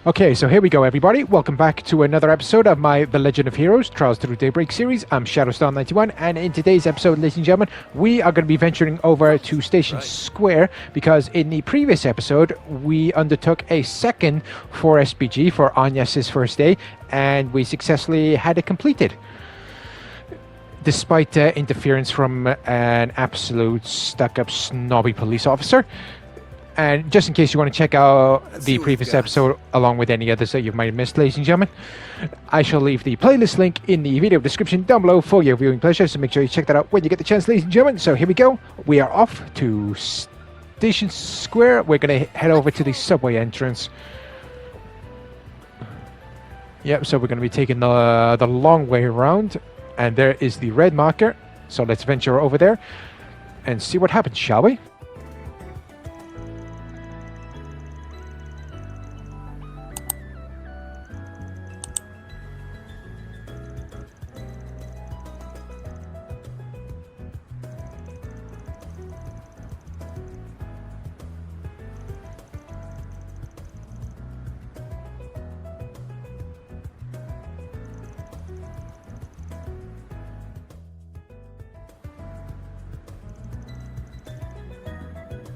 Okay, so here we go, everybody. Welcome back to another episode of my The Legend of Heroes Trials Through Daybreak series. I'm Shadowstar91, and in today's episode, ladies and gentlemen, we are going to be venturing over to Station Square, because in the previous episode, we undertook a second 4SPG for Anya's first day, and we successfully had it completed. Despite interference from an absolute stuck-up snobby police officer. And just in case you want to check out the previous episode along with any others that you might have missed, ladies and gentlemen, I shall leave the playlist link in the video description down below for your viewing pleasure, so make sure you check that out when you get the chance, ladies and gentlemen. So here we go. We are off to Station Square. We're going to head over to the subway entrance. Yep, so we're going to be taking the long way around, and there is the red marker. So let's venture over there and see what happens, shall we?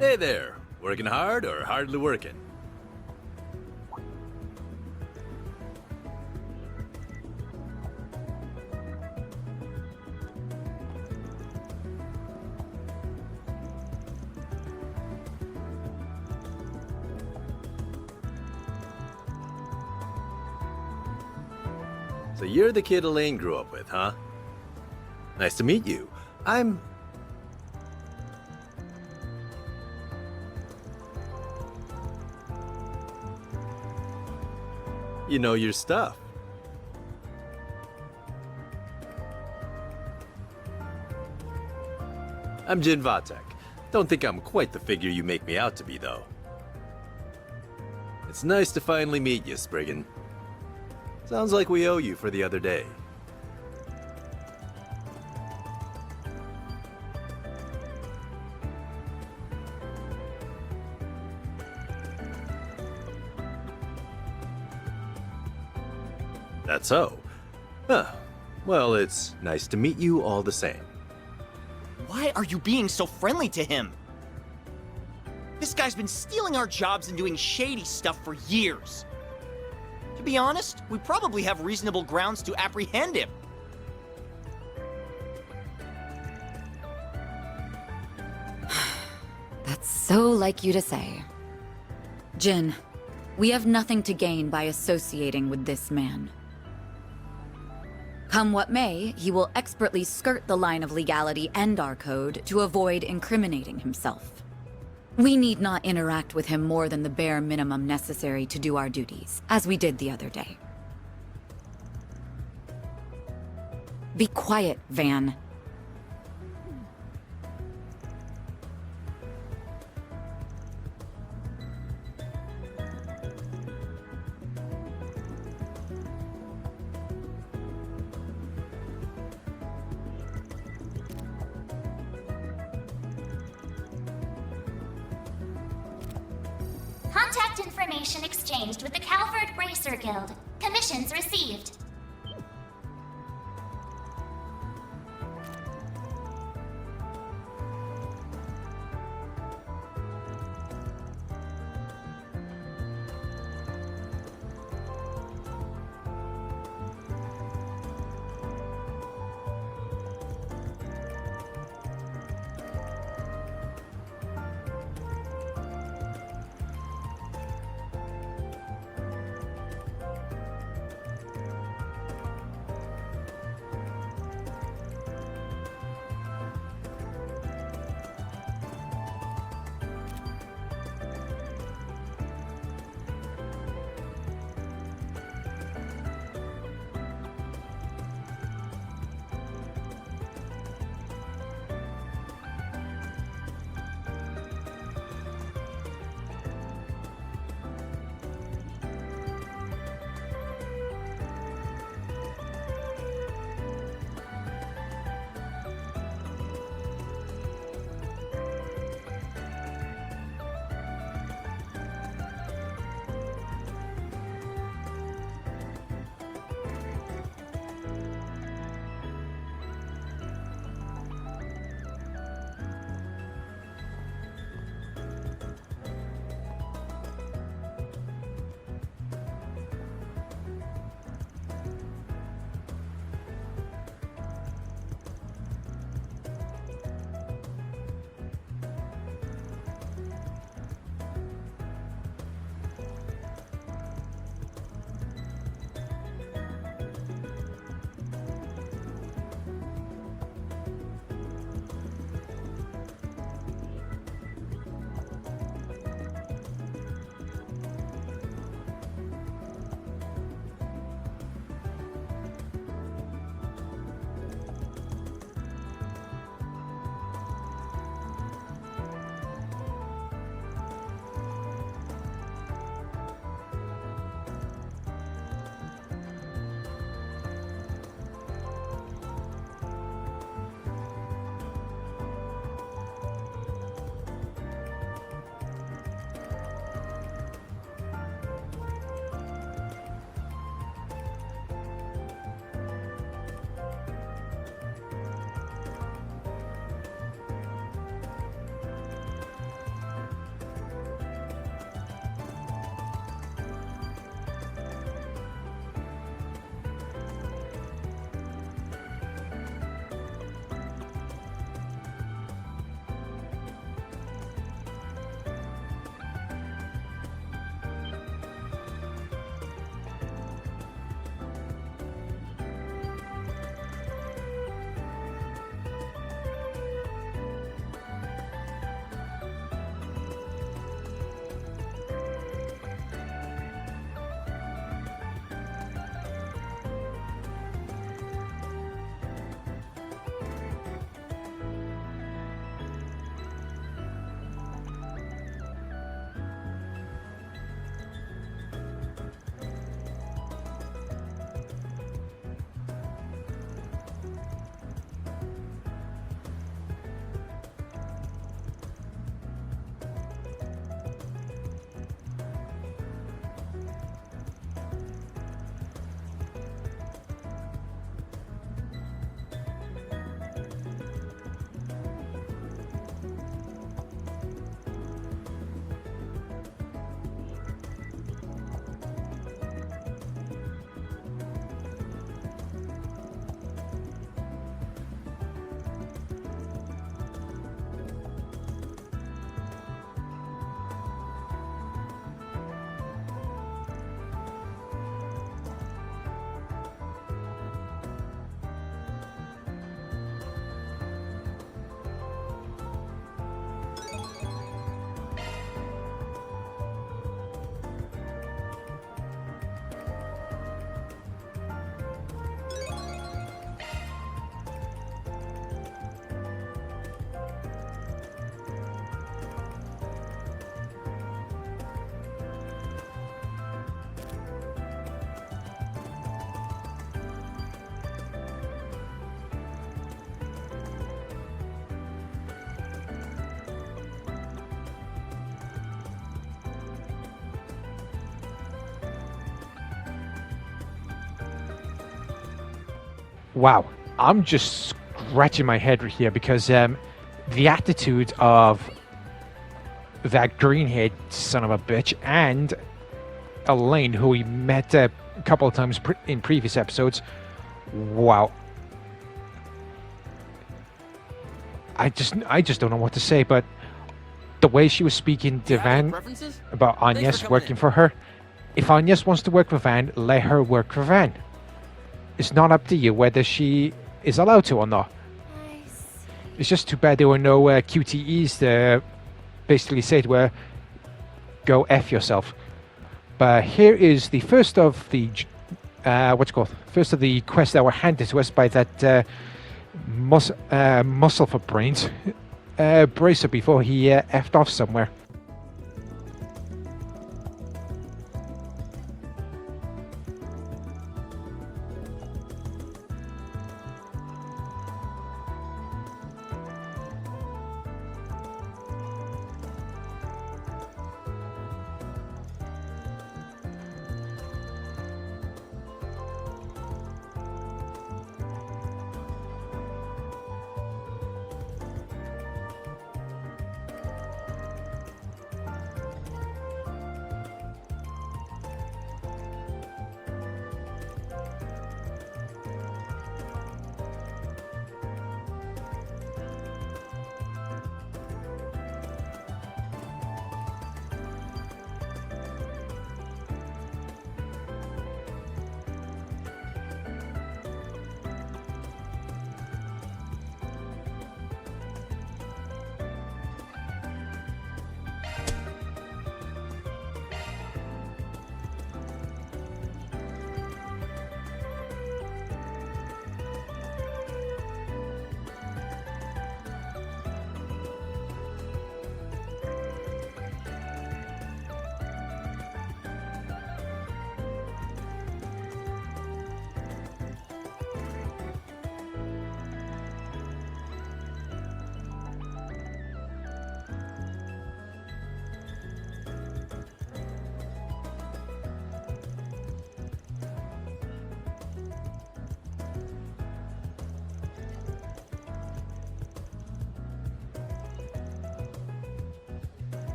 Hey there, working hard or hardly working? So you're the kid Elaine grew up with, huh? Nice to meet you. You know your stuff. I'm Jin Vatek. Don't think I'm quite the figure you make me out to be, though. It's nice to finally meet you, Spriggan. Sounds like we owe you for the other day. That's so. Huh. Well, it's nice to meet you all the same. Why are you being so friendly to him? This guy's been stealing our jobs and doing shady stuff for years. To be honest, we probably have reasonable grounds to apprehend him. That's so like you to say. Jin, we have nothing to gain by associating with this man. Come what may, he will expertly skirt the line of legality and our code to avoid incriminating himself. We need not interact with him more than the bare minimum necessary to do our duties, as we did the other day. Be quiet, Van. Contact information exchanged with the Calvert Bracer Guild. Commissions received. Wow, I'm just scratching my head here because the attitude of that greenhead son of a bitch and Elaine, who we met a couple of times in previous episodes. Wow. I just don't know what to say, but the way she was speaking to Van about Agnes working for her, if Agnes wants to work for Van, let her work for Van. It's not up to you whether she is allowed to or not. It's just too bad there were no QTEs to basically say to her, go F yourself. But here is the first of the first of the quests that were handed to us by that muscle for brains bracer before he effed off somewhere.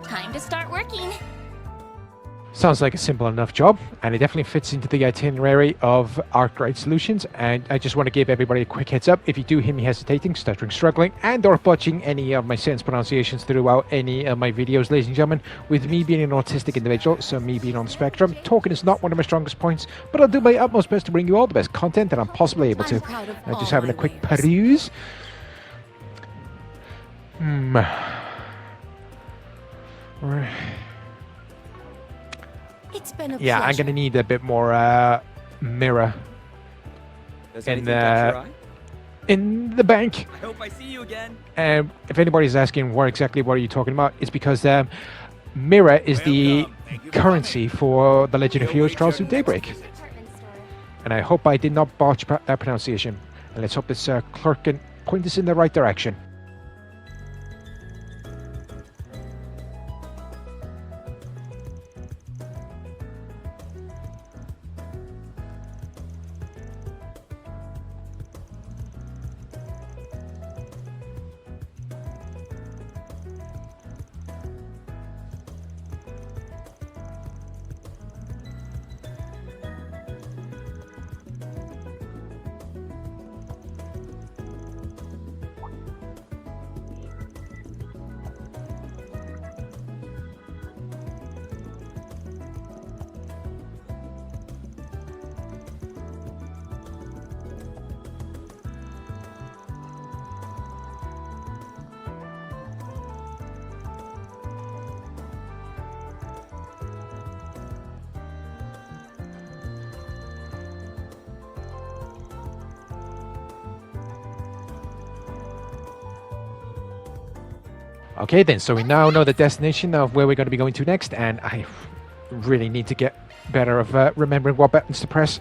Time to start working. Sounds like a simple enough job, and it definitely fits into the itinerary of Arkwright Solutions. And I just want to give everybody a quick heads up. If you do hear me hesitating, stuttering, struggling, and or botching any of my sentence pronunciations throughout any of my videos, ladies and gentlemen, with me being an autistic individual, so me being on the spectrum, talking is not one of my strongest points, but I'll do my utmost best to bring you all the best content that I'm possibly able to. Just having a quick peruse. It's been a Yeah, I'm pleasure. gonna need a bit more mirror in the bank. I hope I see you again. If anybody's asking what are you talking about, it's because mirror is the currency for the Legend of Heroes Trials of Daybreak. And I hope I did not botch that pronunciation. And let's hope this clerk can point us in the right direction. Okay then, so we now know the destination of where we're going to be going to next, and I really need to get better of remembering what buttons to press.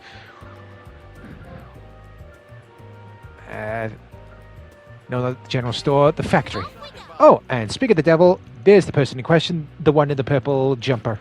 No, the general store, the factory. Oh, and speak of the devil, there's the person in question, the one in the purple jumper.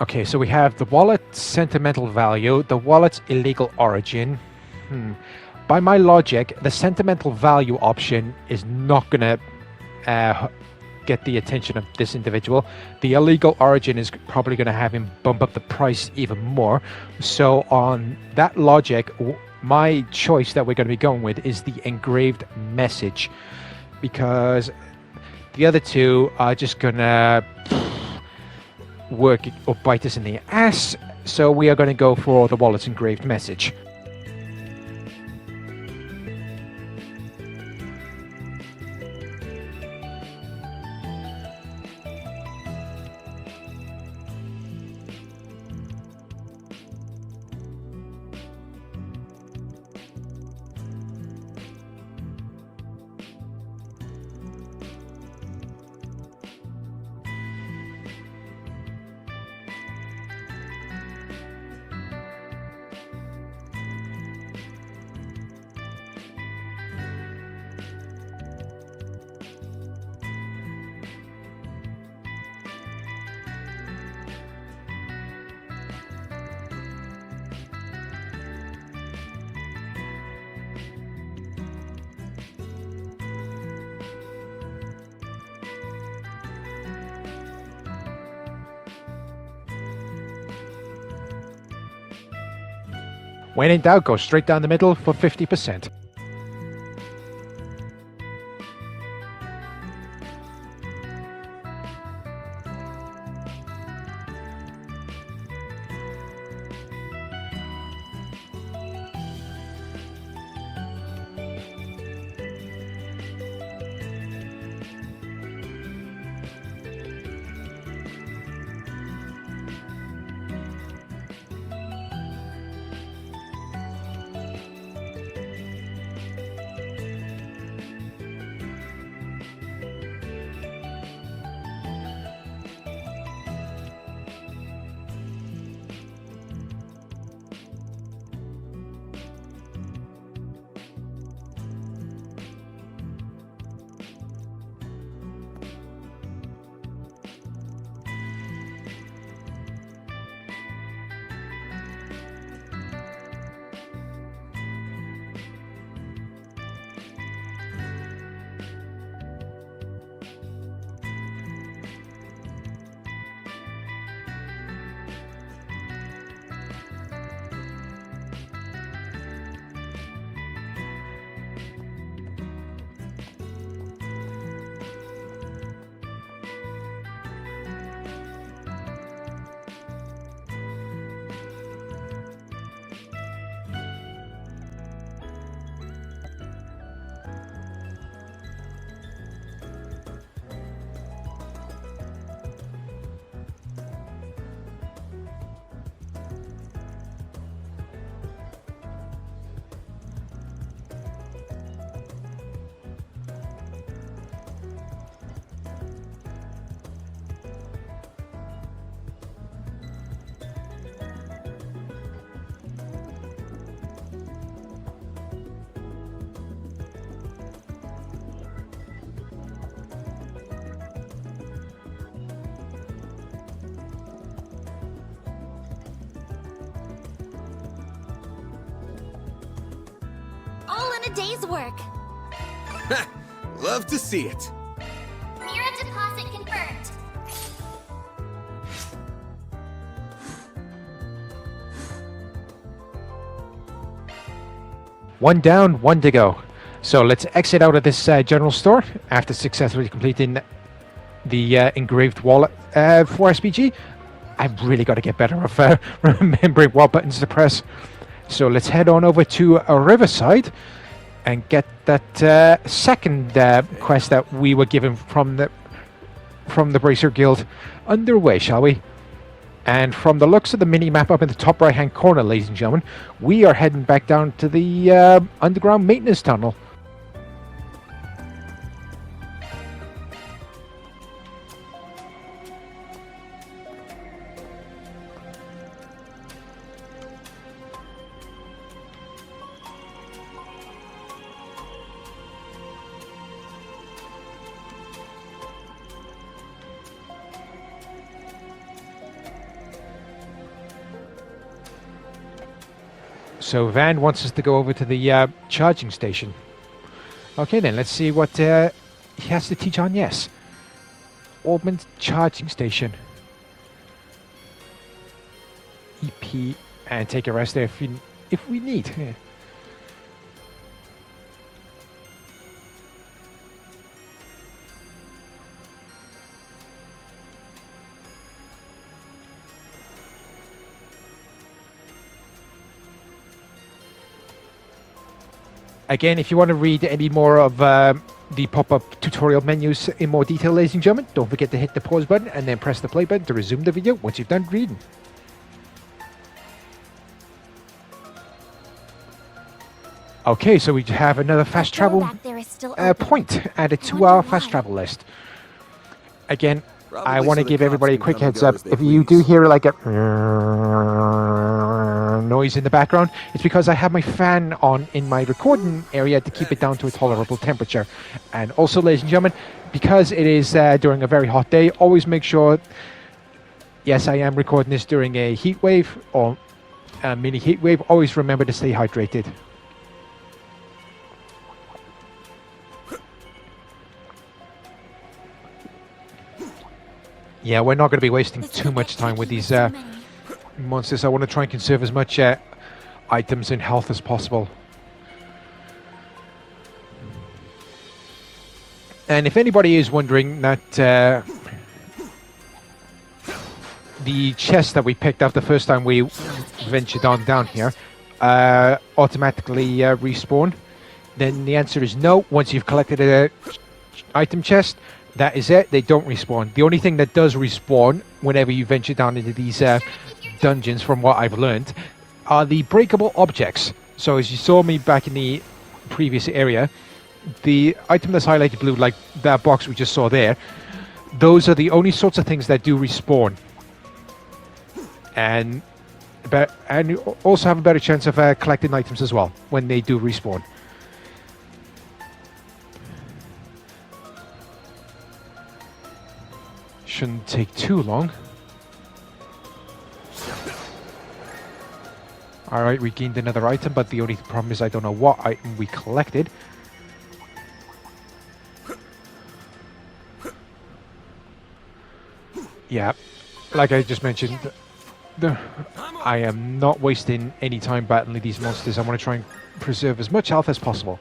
Okay, so we have the wallet's sentimental value, the wallet's illegal origin. By my logic, the sentimental value option is not going to get the attention of this individual. The illegal origin is probably going to have him bump up the price even more. So on that logic, my choice that we're going to be going with is the engraved message, because the other two are just going to work or bite us in the ass. So we are going to go for the wallet's engraved message. When in doubt, go straight down the middle for 50%. day's work. Love to see it. Mirror deposit confirmed. One down, one to go. So let's exit out of this general store after successfully completing the engraved wallet for SPG. I've really got to get better at remembering what buttons to press. So let's head on over to Riverside and get that second quest that we were given from the Bracer Guild underway, shall we? And from the looks of the mini-map up in the top right-hand corner, ladies and gentlemen, we are heading back down to the underground maintenance tunnel. So Van wants us to go over to the charging station. Okay then, let's see what he has to teach on. Yes, Augment charging station. EP and take a rest there if we need. Yeah. Again, if you want to read any more of the pop-up tutorial menus in more detail, ladies and gentlemen, don't forget to hit the pause button and then press the play button to resume the video once you've done reading. Okay, so we have another fast travel point added to our fast travel list. Again, I want to give everybody a quick heads up. If you do hear like a noise in the background, it's because I have my fan on in my recording area to keep it down to a tolerable temperature. And also, ladies and gentlemen, because it is during a very hot day, always make sure, yes, I am recording this during a heat wave or a mini heat wave. Always remember to stay hydrated. Yeah, we're not going to be wasting too much time with these monsters. I want to try and conserve as much items and health as possible. And if anybody is wondering that the chest that we picked up the first time we ventured on down here automatically respawn, then the answer is no. Once you've collected an item chest, that is it. They don't respawn. The only thing that does respawn whenever you venture down into these dungeons, from what I've learned, are the breakable objects. So as you saw me back in the previous area, the item that's highlighted blue, like that box we just saw there, those are the only sorts of things that do respawn. And you also have a better chance of collecting items as well when they do respawn. Shouldn't take too long. Alright, we gained another item, but the only problem is I don't know what item we collected. Yeah, like I just mentioned, I am not wasting any time battling these monsters. I want to try and preserve as much health as possible.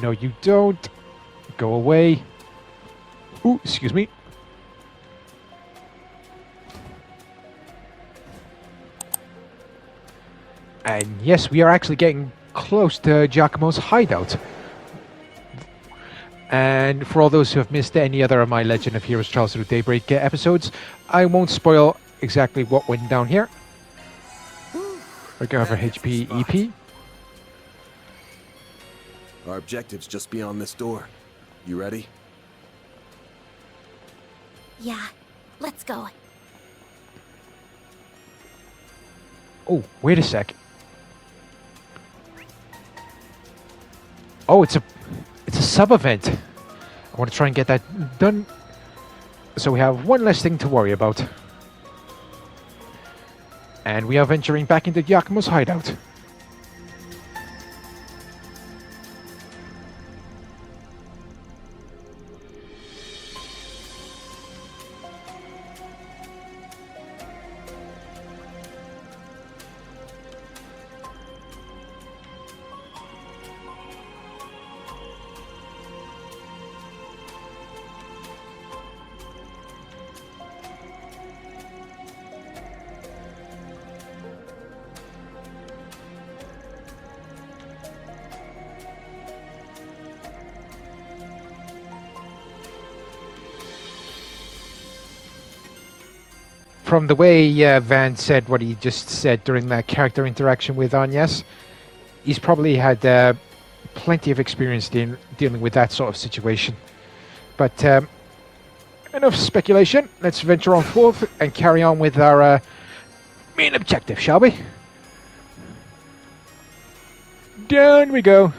No, you don't. Go away. Ooh, excuse me. And yes, we are actually getting close to Giacomo's hideout. And for all those who have missed any other of my Legend of Heroes Trails Through Daybreak episodes, I won't spoil exactly what went down here. We're going for HP EP. Our objective's just beyond this door. You ready? Yeah, let's go. Oh, wait a sec. Oh, it's a sub-event. I want to try and get that done. So we have one less thing to worry about. And we are venturing back into Giacomo's hideout. from the way Van said what he just said during that character interaction with Agnes, he's probably had plenty of experience dealing with that sort of situation. But enough speculation. Let's venture on forth and carry on with our main objective, shall we? Down we go.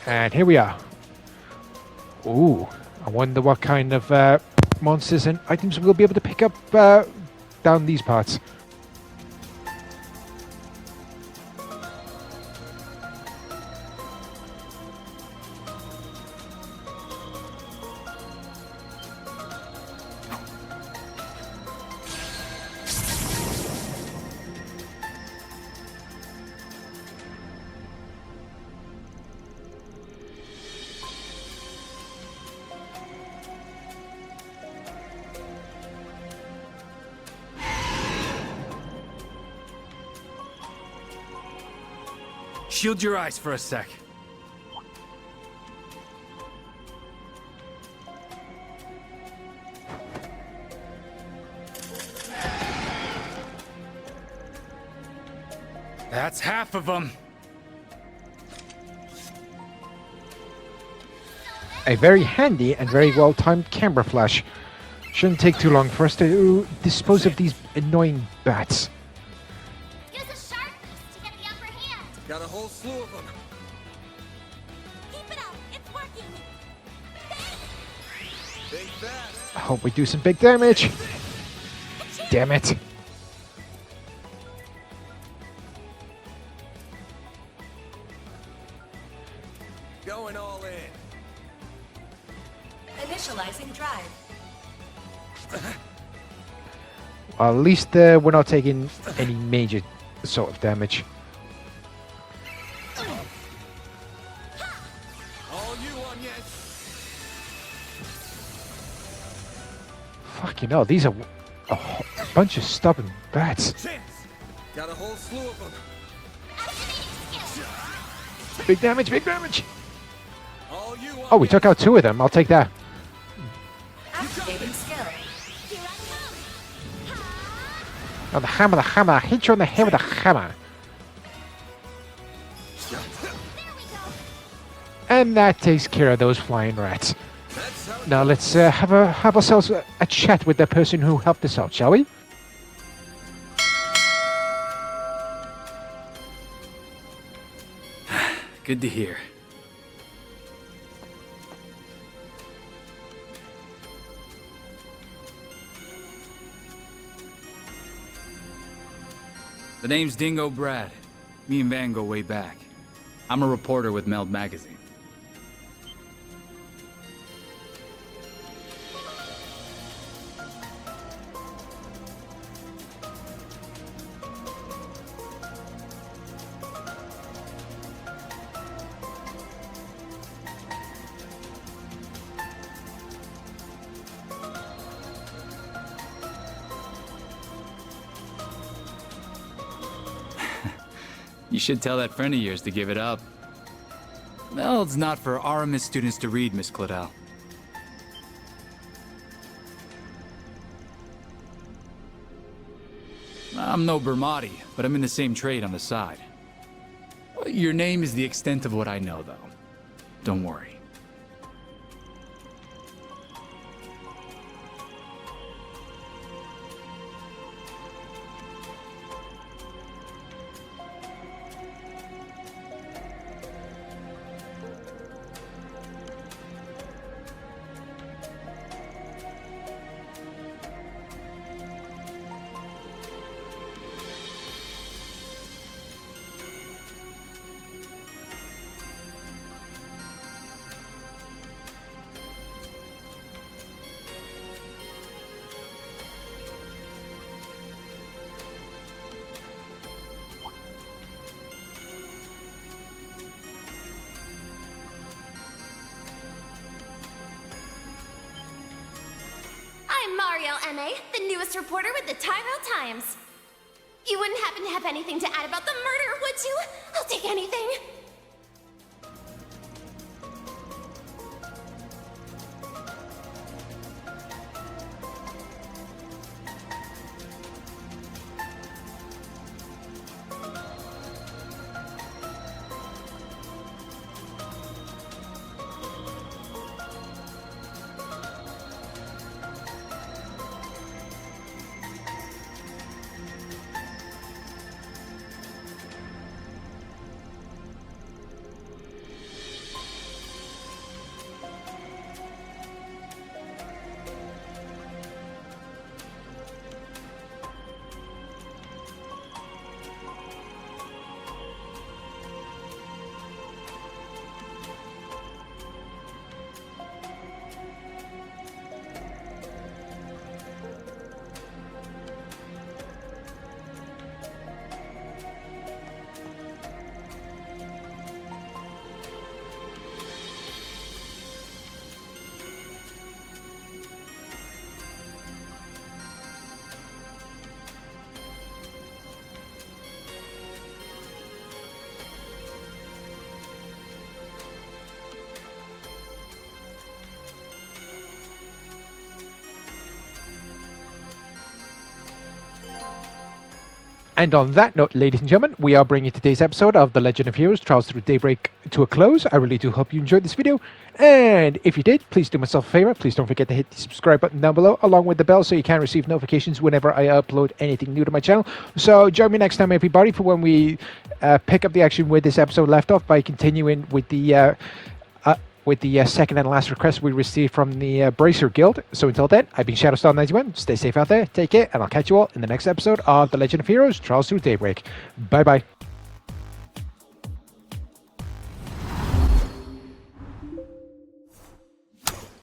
And here we are. Ooh, I wonder what kind of monsters and items we'll be able to pick up down these parts. Shield your eyes for a sec. That's half of them. A very handy and very well-timed camera flash. Shouldn't take too long for us to dispose of these annoying bats. Use a sharp piece to get the upper hand. Got a whole slew of them. Keep it up. It's working. Big bat. I hope we do some big damage. Damn it. Going all in. Initializing drive. At least we're not taking any major sort of damage. All you on yet? Fucking hell, these are a bunch of stubborn bats. Chance. Got a whole slew of them. Big damage, big damage. All you on Oh, we took out 2 of them. I'll take that. Activating skill. Oh, the hammer, the hammer. I hit you on the head with the hammer. And that takes care of those flying rats. That's how Now let's have ourselves a chat with the person who helped us out, shall we? Good to hear. The name's Dingo Brad. Me and Van go way back. I'm a reporter with Meld magazine. You should tell that friend of yours to give it up. Meld's not for RMS students to read, Miss Claudel. I'm no Bermati, but I'm in the same trade on the side. Your name is the extent of what I know, though. Don't worry. I'm Mario MA, the newest reporter with the Tyro Times. You wouldn't happen to have anything to add about the murder, would you? I'll take anything. And on that note, ladies and gentlemen, we are bringing today's episode of The Legend of Heroes Trials Through Daybreak to a close. I really do hope you enjoyed this video. And if you did, please do myself a favor. Please don't forget to hit the subscribe button down below, along with the bell, so you can receive notifications whenever I upload anything new to my channel. So join me next time, everybody, for when we pick up the action where this episode left off by continuing with the second and last request we received from the Bracer Guild. So until then, I've been Shadowstar91. Stay safe out there, take care, and I'll catch you all in the next episode of The Legend of Heroes Trials Through Daybreak. Bye-bye.